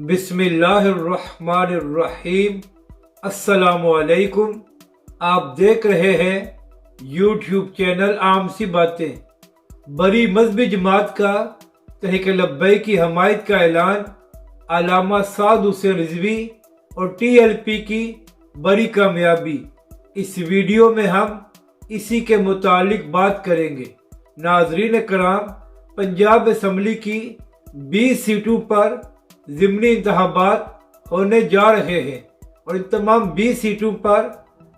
बिस्मिल्लाहिर्रहमानिर्रहीम। अस्सलाम वालेकुम। आप देख रहे हैं यूट्यूब चैनल आम सी बातें। बड़ी मजहबी जमात का तहरीक लब्बैक की हमायत का ऐलान, अल्लामा साद हुसैन रिजवी और TLP की बड़ी कामयाबी। इस वीडियो में हम इसी के मुतालिक बात करेंगे। नाजरीन कराम, पंजाब असम्बली की 20 सीटों पर ज़िमनी इंतखाबात होने जा रहे हैं और इन तमाम 20 सीटों पर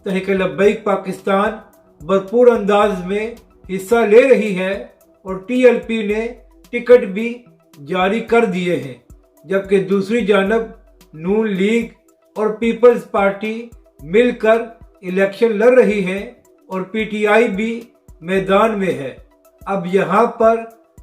तहरीक लब्बैक पाकिस्तान भरपूर अंदाज में हिस्सा ले रही है और TLP ने टिकट भी जारी कर दिए हैं, जबकि दूसरी जानब नून लीग और पीपल्स पार्टी मिलकर इलेक्शन लड़ रही है और PTI भी मैदान में है। अब यहाँ पर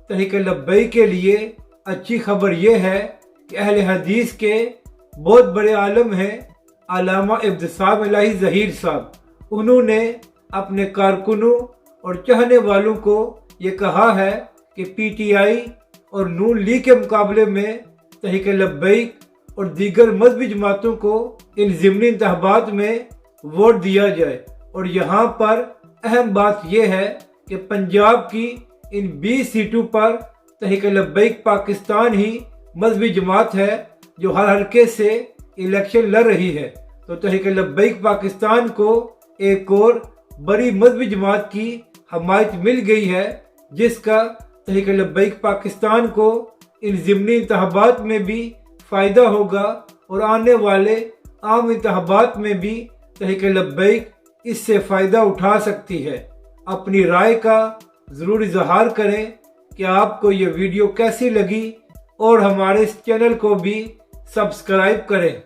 तहरीक लब्बैक के लिए अच्छी खबर यह है कि अहले हदीस के बहुत बड़े आलम हैं अल्लामा इब्तिसाम इलाही ज़हीर साहब। उन्होंने अपने कारकुनों और चाहने वालों को ये कहा है कि PTI और नून लीग के मुकाबले में तहरीक लब्बैक और दीगर मजहबी जमातों को इन ज़िमनी इंतखाबात में वोट दिया जाए। और यहाँ पर अहम बात यह है कि पंजाब की इन 20 सीटों पर तहरीक लब्बैक पाकिस्तान ही मजहबी जमात है जो हर हल्के से इलेक्शन लड़ रही है। तो तहरीक लब्बैक पाकिस्तान को एक और बड़ी मजहबी जमात की हमायत मिल गई है, जिसका तहरीक लब्बैक पाकिस्तान को इन ज़िमनी इंतखाबात में भी फ़ायदा होगा और आने वाले आम इंतखाबात में भी तहरीक लब्बैक इससे फ़ायदा उठा सकती है। अपनी राय का ज़रूर इजहार करें कि आपको ये वीडियो कैसी लगी और हमारे इस चैनल को भी सब्सक्राइब करें।